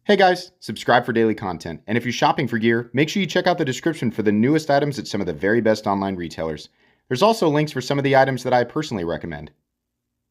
Hey guys, subscribe for daily content, and if you're shopping for gear, make sure you check out the description for the newest items at some of the very best online retailers. There's also links for some of the items that I personally recommend.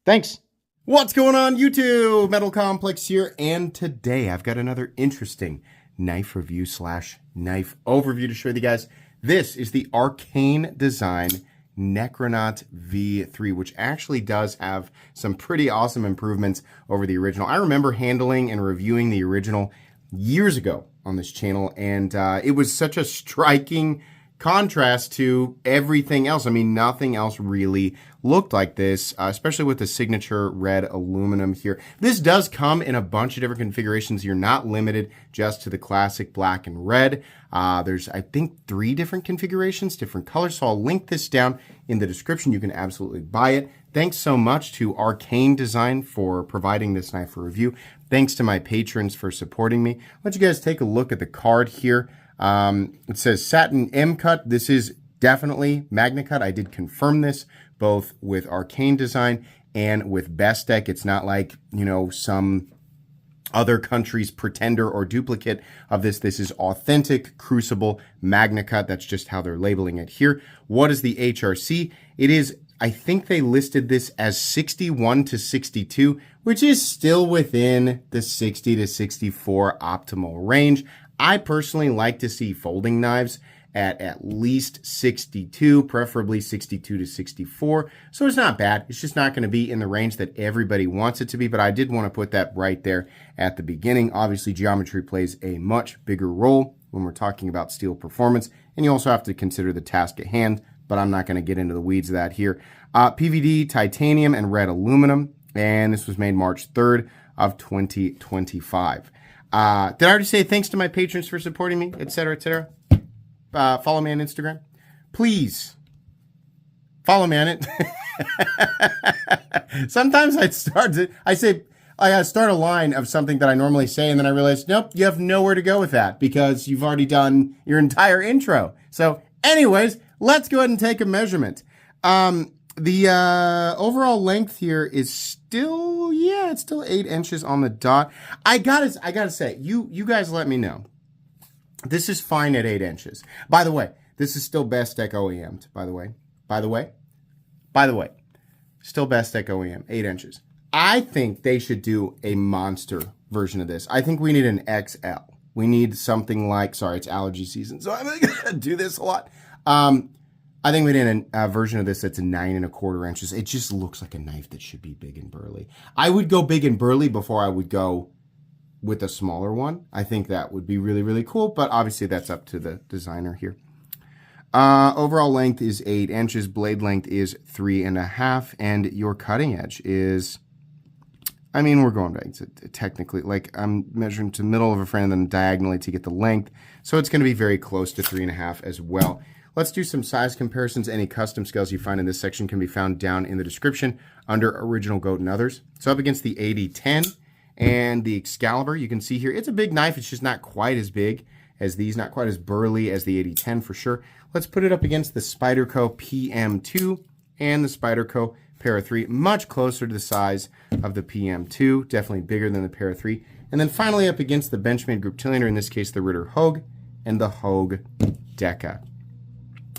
Thanks! What's going on YouTube? Metal Complex here, and today I've got another interesting knife review / knife overview to show you guys. This is the Arcane design Necronaut V3, which actually does have some pretty awesome improvements over the original. I remember handling and reviewing the original years ago on this channel, and it was such a striking contrast to everything else. I mean, nothing else really looked like this, especially with the signature red aluminum here. This does come in a bunch of different configurations. You're not limited just to the classic black and red. There's, I think, 3 different configurations, different colors. So I'll link this down in the description. You can absolutely buy it. Thanks so much to Arcane Design for providing this knife for review. Thanks to my patrons for supporting me. I'll let you guys take a look at the card here. It says satin M cut. This is definitely Magna cut. I did confirm this both with Arcane Design and with Bestech. It's not like, you know, some other country's pretender or duplicate of this. This is authentic Crucible Magna cut. That's just how they're labeling it here. What is the HRC? It is, I think they listed this as 61 to 62, which is still within the 60 to 64 optimal range. I personally like to see folding knives at least 62, preferably 62 to 64. So it's not bad. It's just not going to be in the range that everybody wants it to be, but I did want to put that right there at the beginning. Obviously, geometry plays a much bigger role when we're talking about steel performance, and you also have to consider the task at hand, but I'm not going to get into the weeds of that here. PVD, titanium, and red aluminum, and this was made March 3rd of 2025. Did I already say thanks to my patrons for supporting me, etc., etc.? Follow me on Instagram. Please follow me on it. Sometimes I start a line of something that I normally say, and then I realize, nope, you have nowhere to go with that because you've already done your entire intro. So anyways, let's go ahead and take a measurement. The overall length here is still, it's still 8 inches on the dot. I gotta say, you guys let me know. This is fine at 8 inches. By the way, this is still Bestech OEM'd, by the way. Still Bestech OEM, 8 inches. I think they should do a monster version of this. I think we need an XL. We need something like, sorry, it's allergy season, so I'm gonna do this a lot. I think we need a version of this that's 9 1/4 inches. It just looks like a knife that should be big and burly. I would go big and burly before I would go with a smaller one. I think that would be really, really cool, but obviously that's up to the designer here. Overall length is 8 inches, blade length is 3.5, and your cutting edge is, I mean, we're going back to technically, like I'm measuring to the middle of a frame and then diagonally to get the length, so it's going to be very close to 3.5 as well. Let's do some size comparisons. Any custom scales you find in this section can be found down in the description under Original Goat and others. So up against the 8010 and the Excalibur, you can see here, it's a big knife. It's just not quite as big as these, not quite as burly as the 8010 for sure. Let's put it up against the Spyderco PM2 and the Spyderco Para 3, much closer to the size of the PM2, definitely bigger than the Para 3. And then finally up against the Benchmade Group Tillion, or in this case, the Ritter Hogue and the Hogue Deca.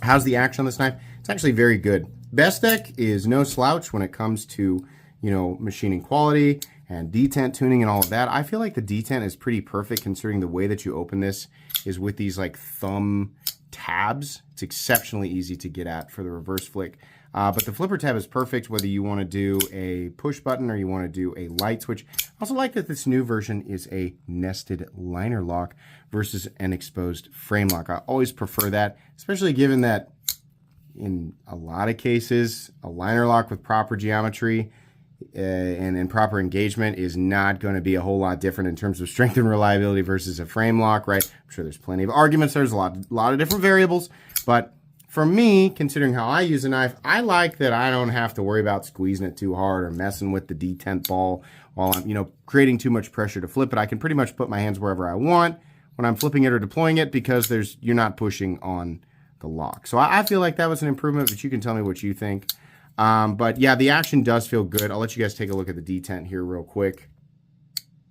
How's the action on this knife? It's actually very good. Bestech is no slouch when it comes to, you know, machining quality and detent tuning and all of that. I feel like the detent is pretty perfect considering the way that you open this is with these like thumb tabs. It's exceptionally easy to get at for the reverse flick. But the flipper tab is perfect whether you want to do a push button or you want to do a light switch. I also like that this new version is a nested liner lock versus an exposed frame lock. I always prefer that, especially given that in a lot of cases, a liner lock with proper geometry and proper engagement is not going to be a whole lot different in terms of strength and reliability versus a frame lock, right? I'm sure there's plenty of arguments. There's a lot of different variables, but for me, considering how I use a knife, I like that I don't have to worry about squeezing it too hard or messing with the detent ball while I'm, you know, creating too much pressure to flip it. I can pretty much put my hands wherever I want when I'm flipping it or deploying it because you're not pushing on the lock. So I feel like that was an improvement, but you can tell me what you think. But yeah, the action does feel good. I'll let you guys take a look at the detent here real quick.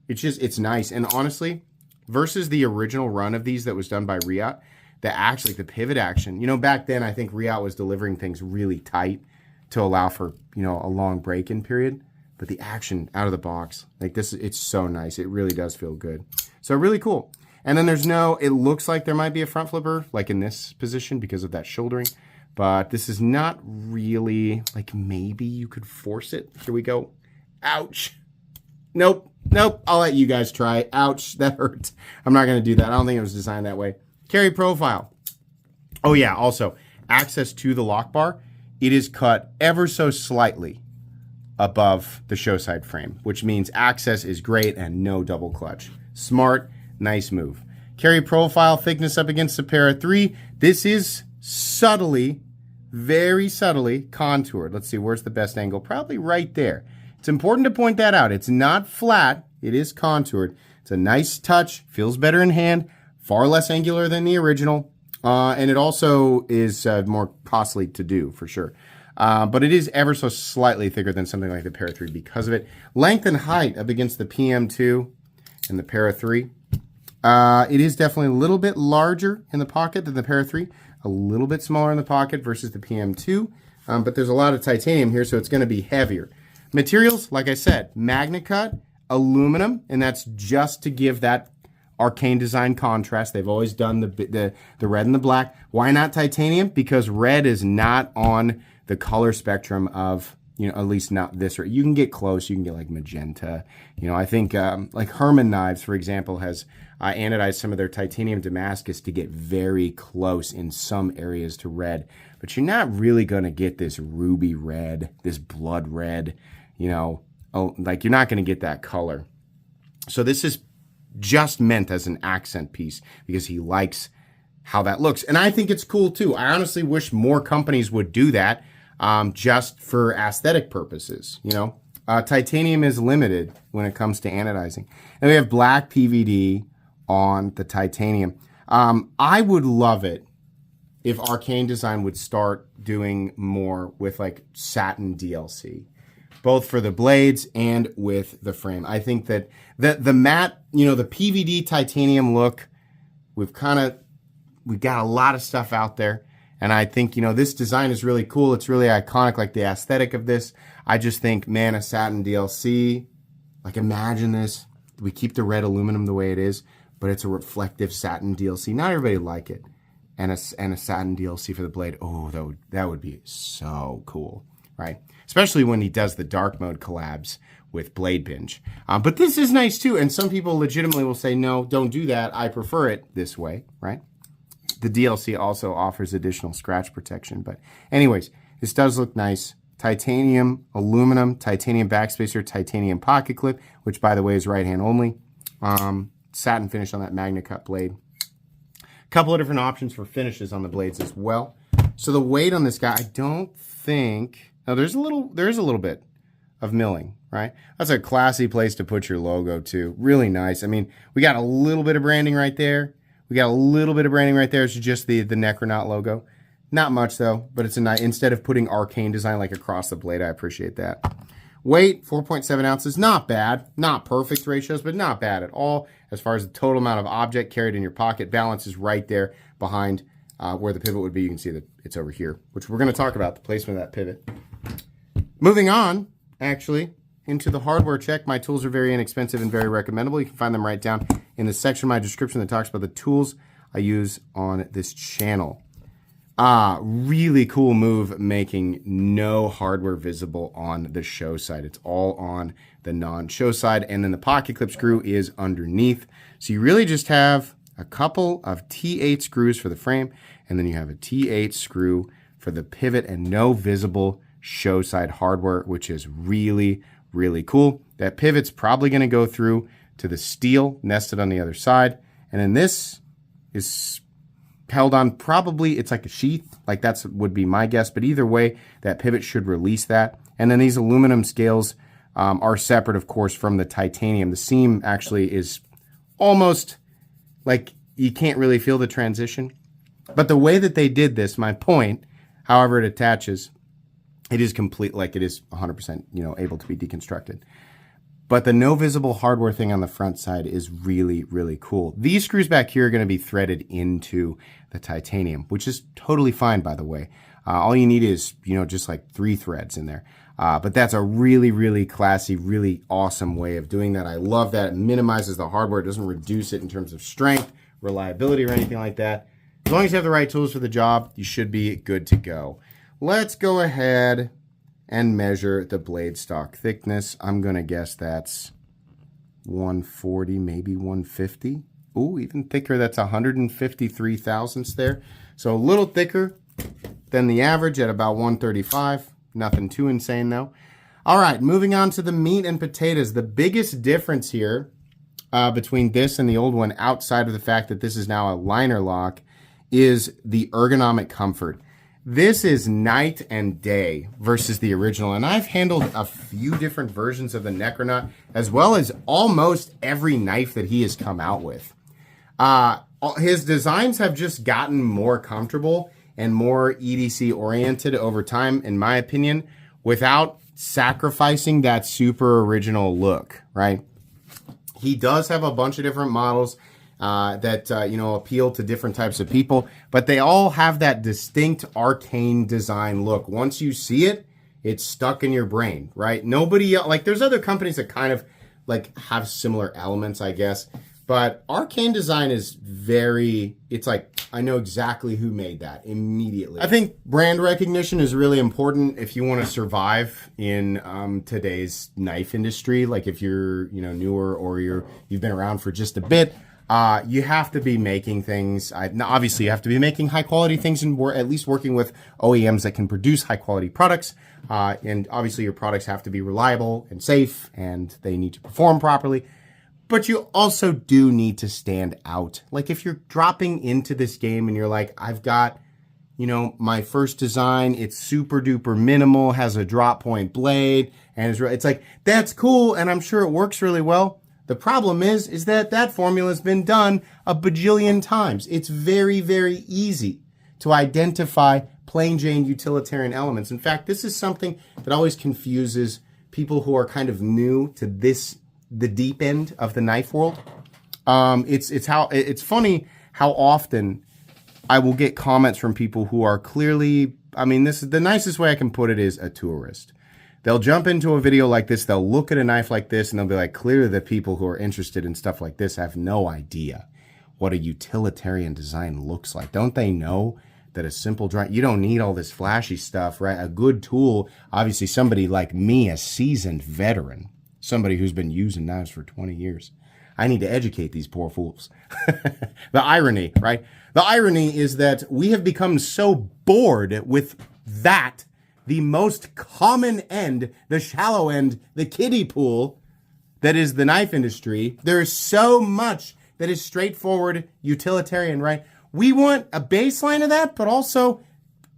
It's nice. And honestly, versus the original run of these that was done by Riot, the pivot action, back then I think Riot was delivering things really tight to allow for, a long break-in period. But the action out of the box, like this, it's so nice. It really does feel good. So really cool. And then it looks like there might be a front flipper, like in this position because of that shouldering. But this is not really, like maybe you could force it. Here we go. Ouch. Nope. I'll let you guys try. Ouch. That hurt. I'm not going to do that. I don't think it was designed that way. Carry profile. Oh yeah, also, access to the lock bar. It is cut ever so slightly above the show side frame, which means access is great and no double clutch. Smart, nice move. Carry profile thickness up against the Para 3. This is subtly, very subtly contoured. Let's see, where's the best angle? Probably right there. It's important to point that out. It's not flat. It is contoured. It's a nice touch. Feels better in hand. Far less angular than the original. And it also is more costly to do, for sure. But it is ever so slightly thicker than something like the Para 3 because of it. Length and height up against the PM2 and the Para 3. It is definitely a little bit larger in the pocket than the Para 3. A little bit smaller in the pocket versus the PM2. But there's a lot of titanium here, so it's going to be heavier. Materials, like I said, MagnaCut, aluminum, and that's just to give that Arcane design contrast. They've always done the red and the black. Why not titanium? Because red is not on the color spectrum of, at least not this. You can get close. You can get like magenta. I think like Herman Knives, for example, has anodized some of their titanium Damascus to get very close in some areas to red. But you're not really going to get this ruby red, this blood red, like you're not going to get that color. So this is just meant as an accent piece because he likes how that looks. And I think it's cool too. I honestly wish more companies would do that just for aesthetic purposes. Titanium is limited when it comes to anodizing. And we have black PVD on the titanium. I would love it if Arcane Design would start doing more with like satin DLC, both for the blades and with the frame. I think that the matte, the PVD titanium look, we've got a lot of stuff out there. And I think, this design is really cool. It's really iconic, like the aesthetic of this. I just think, man, a satin DLC, like imagine this. We keep the red aluminum the way it is, but it's a reflective satin DLC. Not everybody like it. And a satin DLC for the blade. Oh, that would be so cool, right? Especially when he does the dark mode collabs with Blade Binge. But this is nice too. And some people legitimately will say, no, don't do that. I prefer it this way, right? The DLC also offers additional scratch protection. But anyways, this does look nice. Titanium, aluminum, titanium backspacer, titanium pocket clip, which by the way is right hand only. Satin finish on that MagnaCut blade. A couple of different options for finishes on the blades as well. So the weight on this guy, I don't think... Now there is a little bit of milling, right? That's a classy place to put your logo too. Really nice. I mean, we got a little bit of branding right there. It's just the Necronaut logo. Not much though, but it's a nice, instead of putting Arcane Design like across the blade, I appreciate that. Weight, 4.7 ounces, not bad. Not perfect ratios, but not bad at all. As far as the total amount of object carried in your pocket, balance is right there behind where the pivot would be. You can see that it's over here, which we're going to talk about, the placement of that pivot. Moving on, actually, into the hardware check. My tools are very inexpensive and very recommendable. You can find them right down in the section of my description that talks about the tools I use on this channel. Really cool move, making no hardware visible on the show side. It's all on the non-show side, and then the pocket clip screw is underneath. So you really just have a couple of T8 screws for the frame, and then you have a T8 screw for the pivot and no visible show side hardware, which is really, really cool. That pivot's probably going to go through to the steel nested on the other side. And then this is held on, probably it's like a sheath, like that's would be my guess. But either way, that pivot should release that. And then these aluminum scales are separate, of course, from the titanium. The seam actually is almost like you can't really feel the transition. But the way that they did this, my point, however it attaches, it is complete, like it is 100%, able to be deconstructed. But the no visible hardware thing on the front side is really, really cool. These screws back here are going to be threaded into the titanium, which is totally fine, by the way. All you need is, just like 3 threads in there. But that's a really, really classy, really awesome way of doing that. I love that. It minimizes the hardware. It doesn't reduce it in terms of strength, reliability, or anything like that. As long as you have the right tools for the job, you should be good to go. Let's go ahead and measure the blade stock thickness. I'm going to guess that's 140, maybe 150. Ooh, even thicker. That's 153 thousandths there. So a little thicker than the average at about 135. Nothing too insane though. All right, moving on to the meat and potatoes. The biggest difference here between this and the old one, outside of the fact that this is now a liner lock, is the ergonomic comfort. This is night and day versus the original, and I've handled a few different versions of the Necronaut, as well as almost every knife that he has come out with. His designs have just gotten more comfortable and more EDC oriented over time, in my opinion, without sacrificing that super original look, right? He does have a bunch of different models that appeal to different types of people, but they all have that distinct Arcane design look. Once you see it, it's stuck in your brain, right? There's other companies that kind of have similar elements, I guess, but Arcane design is I know exactly who made that immediately. I think brand recognition is really important if you want to survive in today's knife industry. Like if you're newer or you've been around for just a bit. You have to be making things. Obviously, you have to be making high quality things, and at least working with OEMs that can produce high quality products. And obviously, your products have to be reliable and safe, and they need to perform properly. But you also do need to stand out. Like if you're dropping into this game and you're like, I've got, my first design, it's super duper minimal, has a drop point blade, and it's like, that's cool, and I'm sure it works really well. The problem is that formula has been done a bajillion times. It's very, very easy to identify plain Jane utilitarian elements. In fact, this is something that always confuses people who are kind of new to the deep end of the knife world. It's funny how often I will get comments from people who are clearly, this is the nicest way I can put it, is a tourist. They'll jump into a video like this, they'll look at a knife like this, and they'll be like, clearly the people who are interested in stuff like this have no idea what a utilitarian design looks like. Don't they know that a simple dry, you don't need all this flashy stuff, right? A good tool, obviously somebody like me, a seasoned veteran, somebody who's been using knives for 20 years. I need to educate these poor fools. The irony, right? The irony is that we have become so bored with that, the most common end, the shallow end, the kiddie pool that is the knife industry. There is so much that is straightforward, utilitarian, right? We want a baseline of that, but also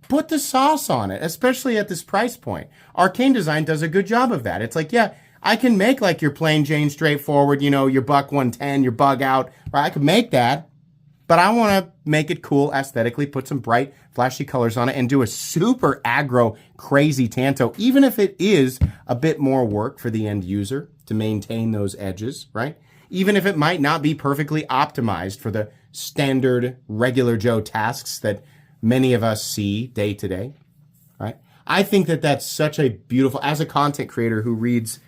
put the sauce on it, especially at this price point. Arcane Design does a good job of that. It's like, yeah, I can make like your plain Jane straightforward, your buck 110, your bug out, right? I could make that, but I want to make it cool aesthetically, put some bright, flashy colors on it, and do a super aggro, crazy tanto, even if it is a bit more work for the end user to maintain those edges, right? Even if it might not be perfectly optimized for the standard, regular Joe tasks that many of us see day to day, right? I think that that's such a beautiful, as a content creator who reads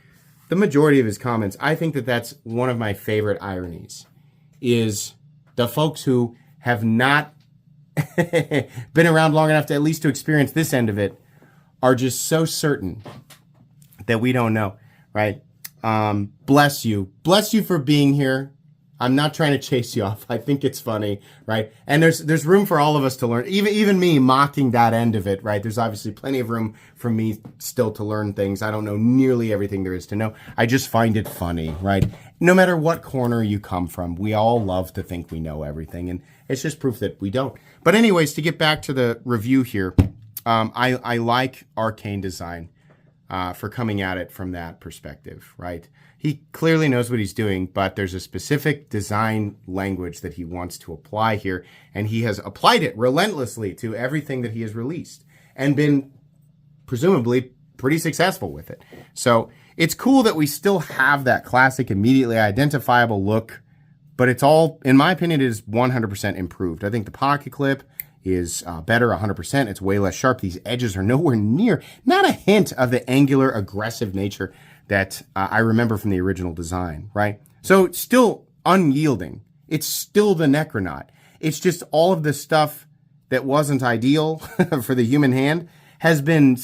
the majority of his comments, I think that that's one of my favorite ironies, is the folks who have not been around long enough to at least to experience this end of it are just so certain that we don't know, right? Bless you. Bless you for being here. I'm not trying to chase you off. I think it's funny, right? And there's room for all of us to learn. Even me mocking that end of it, right? There's obviously plenty of room for me still to learn things. I don't know nearly everything there is to know. I just find it funny, right? No matter what corner you come from, we all love to think we know everything, and it's just proof that we don't. But anyways, to get back to the review here, I like Arcane Design for coming at it from that perspective, right? He clearly knows what he's doing, but there's a specific design language that he wants to apply here, and he has applied it relentlessly to everything that he has released and been presumably pretty successful with it. So it's cool that we still have that classic, immediately identifiable look, but it's all, in my opinion, it is 100% improved. I think the pocket clip is better 100%. It's way less sharp. These edges are nowhere near, not a hint of the angular, aggressive nature that I remember from the original design, right? So it's still unyielding. It's still the Necronaut. It's just all of the stuff that wasn't ideal for the human hand has been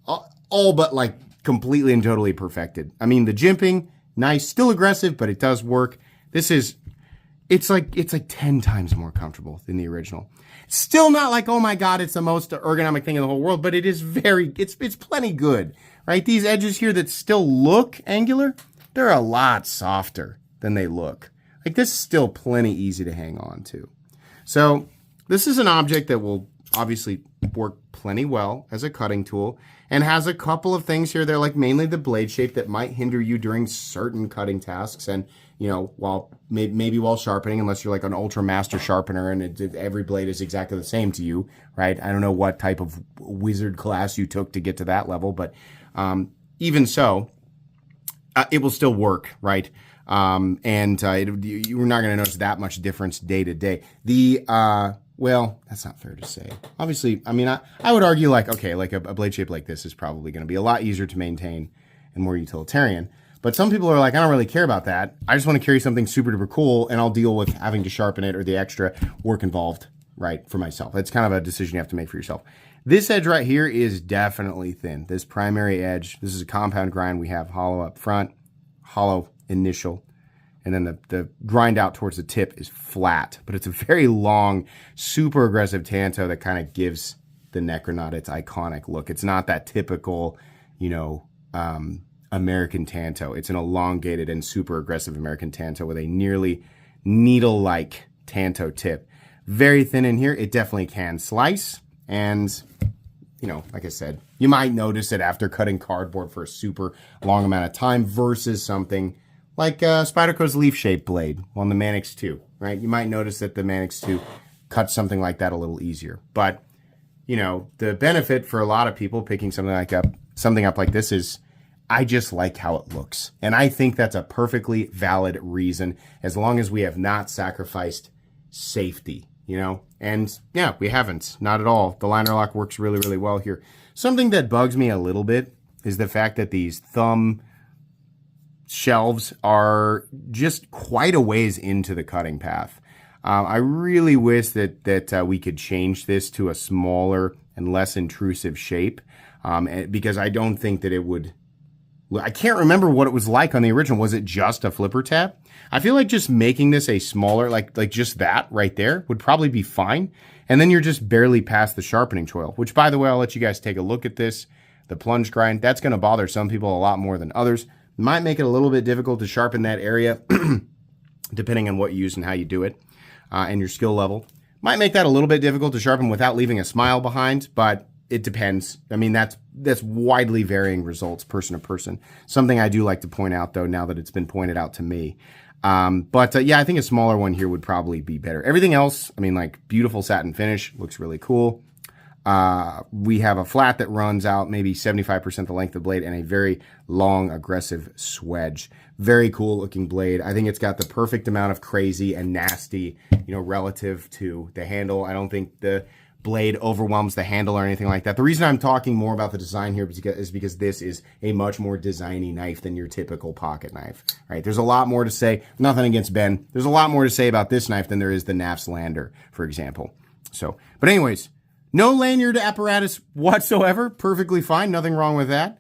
all but like completely and totally perfected. I mean, the jimping, nice, still aggressive, but it does work. It's like 10 times more comfortable than the original. Still not like, oh my God, it's the most ergonomic thing in the whole world, but it is it's plenty good, right? These edges here that still look angular, they're a lot softer than they look. Like, this is still plenty easy to hang on to. So this is an object that will obviously work plenty well as a cutting tool and has a couple of things here. They're like mainly the blade shape that might hinder you during certain cutting tasks. And, you know, while maybe while sharpening, unless you're like an ultra master sharpener and every blade is exactly the same to you, right? I don't know what type of wizard class you took to get to that level, but even so, it will still work, right? You're not going to notice that much difference day to day. Well, that's not fair to say. Obviously, I mean, I would argue like, okay, like a blade shape like this is probably going to be a lot easier to maintain and more utilitarian. But some people are like, I don't really care about that. I just want to carry something super duper cool and I'll deal with having to sharpen it or the extra work involved, right, for myself. It's kind of a decision you have to make for yourself. This edge right here is definitely thin. This primary edge, this is a compound grind. We have hollow up front, hollow initial, and then the grind out towards the tip is flat, but it's a very long, super aggressive tanto that kind of gives the Necronaut its iconic look. It's not that typical, you know, American tanto. It's an elongated and super aggressive American tanto with a nearly needle-like tanto tip. Very thin in here. It definitely can slice, and you know, like I said, you might notice it after cutting cardboard for a super long amount of time versus something like Spyderco's leaf-shaped blade on the Manix 2, right? You might notice that the Manix 2 cuts something like that a little easier. But, you know, the benefit for a lot of people picking something up like this is I just like how it looks. And I think that's a perfectly valid reason as long as we have not sacrificed safety, you know? And yeah, we haven't, not at all. The liner lock works really, really well here. Something that bugs me a little bit is the fact that these thumb shelves are just quite a ways into the cutting path. I really wish that we could change this to a smaller and less intrusive shape, because I don't think that it would. I can't remember what it was like on the original. Was it just a flipper tab? I feel like just making this a smaller, like just that right there would probably be fine. And then you're just barely past the sharpening choil, which, by the way, I'll let you guys take a look at this. The plunge grind, that's going to bother some people a lot more than others. Might make it a little bit difficult to sharpen that area, depending on what you use and how you do it, and your skill level. Might make that a little bit difficult to sharpen without leaving a smile behind, but it depends. I mean, that's widely varying results, person to person. Something I do like to point out, though, now that it's been pointed out to me. Yeah, I think a smaller one here would probably be better. Everything else, I mean, like beautiful satin finish, looks really cool. We have a flat that runs out maybe 75% the length of the blade and a very long, aggressive swedge. Very cool looking blade. I think it's got the perfect amount of crazy and nasty, you know, relative to the handle. I don't think the blade overwhelms the handle or anything like that. The reason I'm talking more about the design here is because this is a much more designy knife than your typical pocket knife, right? There's a lot more to say. Nothing against Ben. There's a lot more to say about this knife than there is the Naf's Lander, for example. So, but anyways, no lanyard apparatus whatsoever. Perfectly fine. Nothing wrong with that.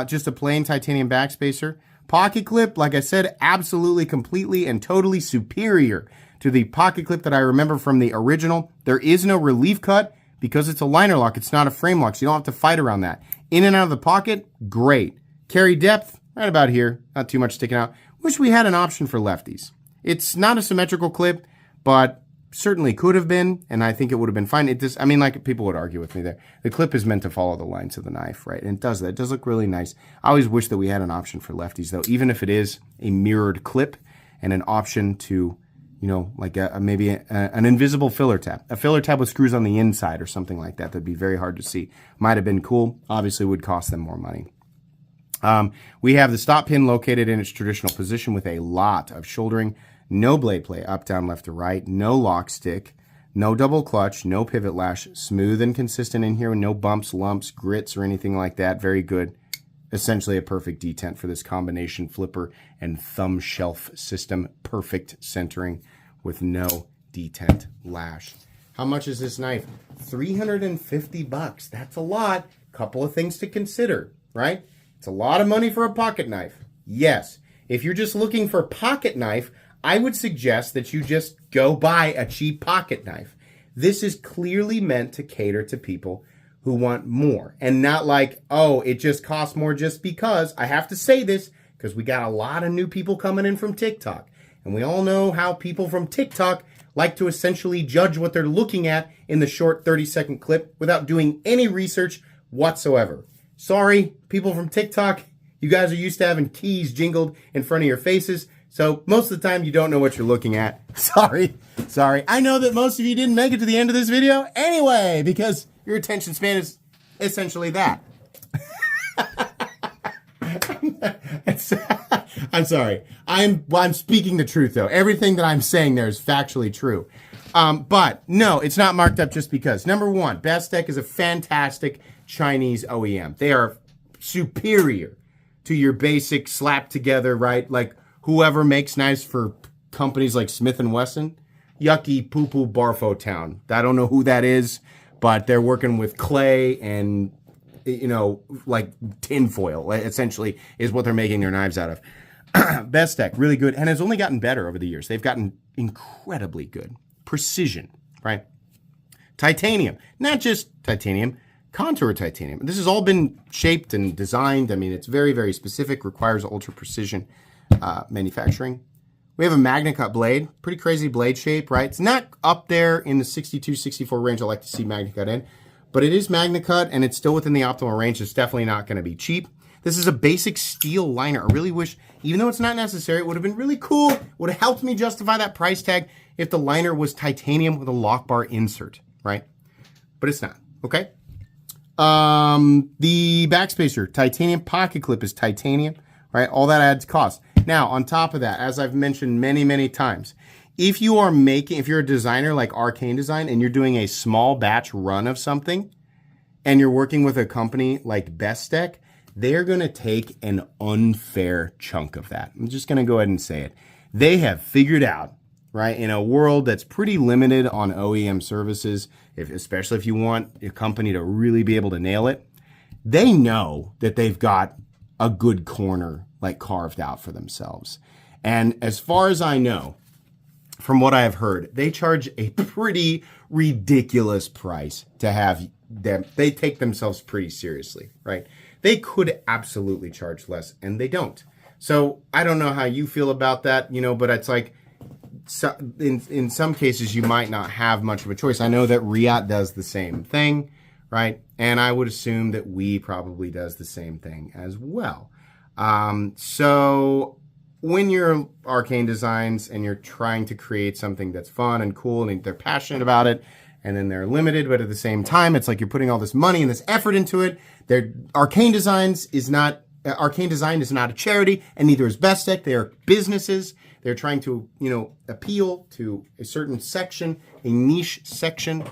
Just a plain titanium backspacer. Pocket clip, like I said, absolutely, completely, and totally superior to the pocket clip that I remember from the original. There is no relief cut because it's a liner lock. It's not a frame lock, so you don't have to fight around that. In and out of the pocket, great. Carry depth, right about here. Not too much sticking out. Wish we had an option for lefties. It's not a symmetrical clip, but certainly could have been, and I think it would have been fine. I mean, like, people would argue with me there. The clip is meant to follow the lines of the knife, right? And it does that. It does look really nice. I always wish that we had an option for lefties, though, even if it is a mirrored clip and an option to, you know, like maybe an invisible filler tab. A filler tab with screws on the inside or something like that. That'd be very hard to see. Might have been cool. Obviously would cost them more money. We have the stop pin located in its traditional position with a lot of shouldering, no blade play, up, down, left to right, no lock stick, no double clutch, no pivot lash, smooth and consistent in here, no bumps, lumps, grits, or anything like that. Very good. Essentially a perfect detent for this combination flipper and thumb shelf system. Perfect centering with no detent lash. How much is this knife? $350. That's a lot. Couple of things to consider, right? It's a lot of money for a pocket knife. Yes. If you're just looking for a pocket knife, I would suggest that you just go buy a cheap pocket knife. This is clearly meant to cater to people who want more and not like, oh, it just costs more just because. I have to say this because we got a lot of new people coming in from TikTok. And we all know how people from TikTok like to essentially judge what they're looking at in the short 30-second clip without doing any research whatsoever. Sorry, people from TikTok, you guys are used to having keys jingled in front of your faces. So most of the time you don't know what you're looking at. Sorry. I know that most of you didn't make it to the end of this video anyway, because your attention span is essentially that. I'm sorry. I'm speaking the truth though. Everything that I'm saying there is factually true. But no, it's not marked up just because. Number one, Bestech is a fantastic Chinese OEM. They are superior to your basic slap together, right? Like whoever makes knives for companies like Smith & Wesson, yucky poo-poo barfo town. I don't know who that is, but they're working with clay and, you know, like tinfoil, essentially, is what they're making their knives out of. Bestech, really good, and has only gotten better over the years. They've gotten incredibly good. Precision, right? Titanium, not just titanium, contour titanium. This has all been shaped and designed. I mean, it's very, very specific, requires ultra precision manufacturing. We have a MagnaCut blade, pretty crazy blade shape, right? It's not up there in the 62, 64 range I like to see MagnaCut in, but it is MagnaCut and it's still within the optimal range. It's definitely not going to be cheap. This is a basic steel liner. I really wish, even though it's not necessary, it would have been really cool, would have helped me justify that price tag if the liner was titanium with a lock bar insert, right? But it's not, okay? The backspacer, titanium. Pocket clip is titanium, right? All that adds cost. Now, on top of that, as I've mentioned many, many times, if you're a designer like Arcane Design and you're doing a small batch run of something and you're working with a company like Bestech, they're going to take an unfair chunk of that. I'm just going to go ahead and say it. They have figured out, right, in a world that's pretty limited on OEM services, especially if you want a company to really be able to nail it, they know that they've got a good corner like carved out for themselves. And as far as I know, from what I have heard, they charge a pretty ridiculous price to have them. They take themselves pretty seriously, right? They could absolutely charge less, and they don't. So I don't know how you feel about that, you know, but it's like, so in some cases, you might not have much of a choice. I know that Riot does the same thing, right? And I would assume that We probably does the same thing as well. So when you're Arcane Designs and you're trying to create something that's fun and cool and they're passionate about it, and then they're limited, but at the same time, it's like you're putting all this money and this effort into it. Arcane Design is not a charity, and neither is Bestech. They are businesses. They're trying to, you know, appeal to a certain section, a niche section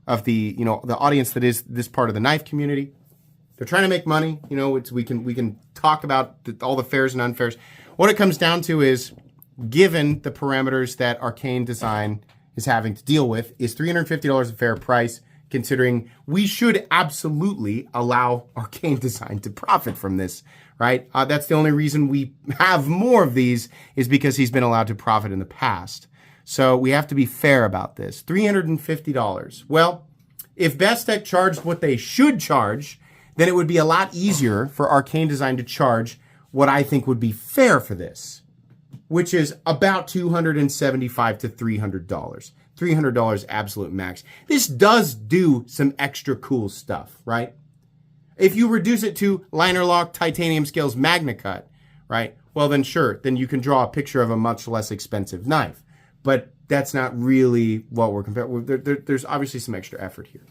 of the, you know, the audience that is this part of the knife community. They're trying to make money. You know, we can talk about all the fairs and unfairs. What it comes down to is, given the parameters that Arcane Design is having to deal with, is $350 a fair price, considering we should absolutely allow Arcane Design to profit from this, right? That's the only reason we have more of these, is because he's been allowed to profit in the past. So we have to be fair about this. $350. Well, if Bestech charged what they should charge, then it would be a lot easier for Arcane Design to charge what I think would be fair for this, which is about $275 to $300. $300 absolute max. This does do some extra cool stuff, right? If you reduce it to liner lock, titanium scales, MagnaCut, right? Well, then sure, then you can draw a picture of a much less expensive knife. But that's not really what we're comparing. There's obviously some extra effort here.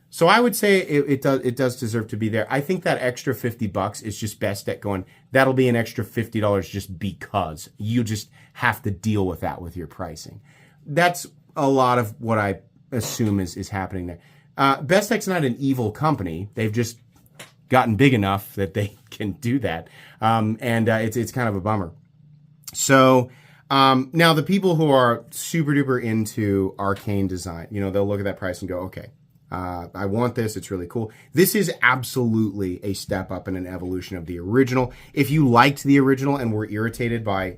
So I would say it does deserve to be there. I think that extra $50 is just best at going, that'll be an extra $50 just because. You just have to deal with that with your pricing. That's a lot of what I assume is happening there. Best Tech's not an evil company. They've just gotten big enough that they can do that. It's kind of a bummer. So now the people who are super duper into Arcane design, they'll look at that price and go, okay, I want this. It's really cool. This is absolutely a step up and an evolution of the original. If you liked the original and were irritated by,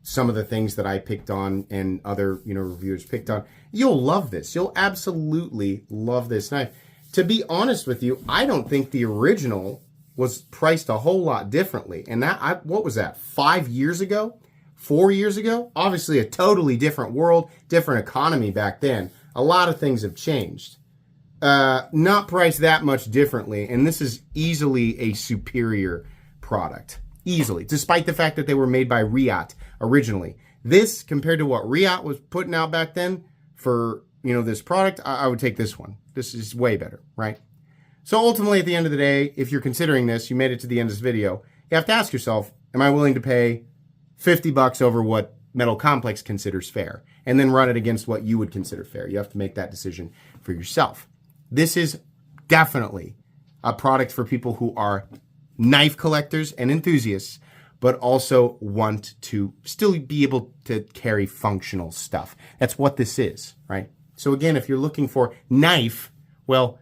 some of the things that I picked on and other, reviewers picked on, you'll love this. You'll absolutely love this knife. To be honest with you, I don't think the original was priced a whole lot differently. And what was that, 5 years ago? 4 years ago? Obviously a totally different world, different economy back then. A lot of things have changed. Not priced that much differently, and this is easily a superior product. Easily, despite the fact that they were made by Riot originally. This, compared to what Riot was putting out back then for, this product, I would take this one. This is way better, right? So ultimately, at the end of the day, if you're considering this, you made it to the end of this video, you have to ask yourself, am I willing to pay $50 over what Metal Complex considers fair? And then run it against what you would consider fair. You have to make that decision for yourself. This is definitely a product for people who are knife collectors and enthusiasts, but also want to still be able to carry functional stuff. That's what this is, right? So again, if you're looking for knife, well,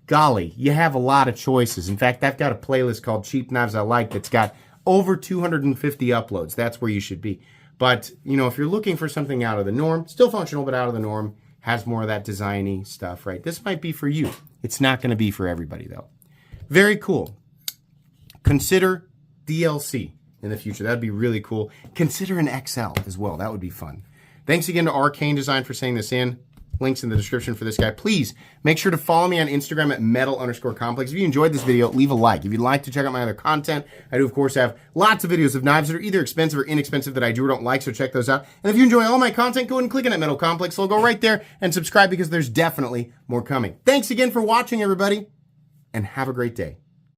golly, you have a lot of choices. In fact, I've got a playlist called Cheap Knives I Like that's got over 250 uploads. That's where you should be. But, if you're looking for something out of the norm, still functional, but out of the norm, has more of that designy stuff, right? This might be for you. It's not going to be for everybody, though. Very cool. Consider DLC in the future. That'd be really cool. Consider an XL as well. That would be fun. Thanks again to Arcane Design for sending this in. Links in the description for this guy. Please make sure to follow me on Instagram at metal_complex. If you enjoyed this video, leave a like. If you'd like to check out my other content, I do, of course, have lots of videos of knives that are either expensive or inexpensive that I do or don't like, so check those out. And if you enjoy all my content, go ahead and click on that Metal Complex logo right there and subscribe because there's definitely more coming. Thanks again for watching, everybody, and have a great day.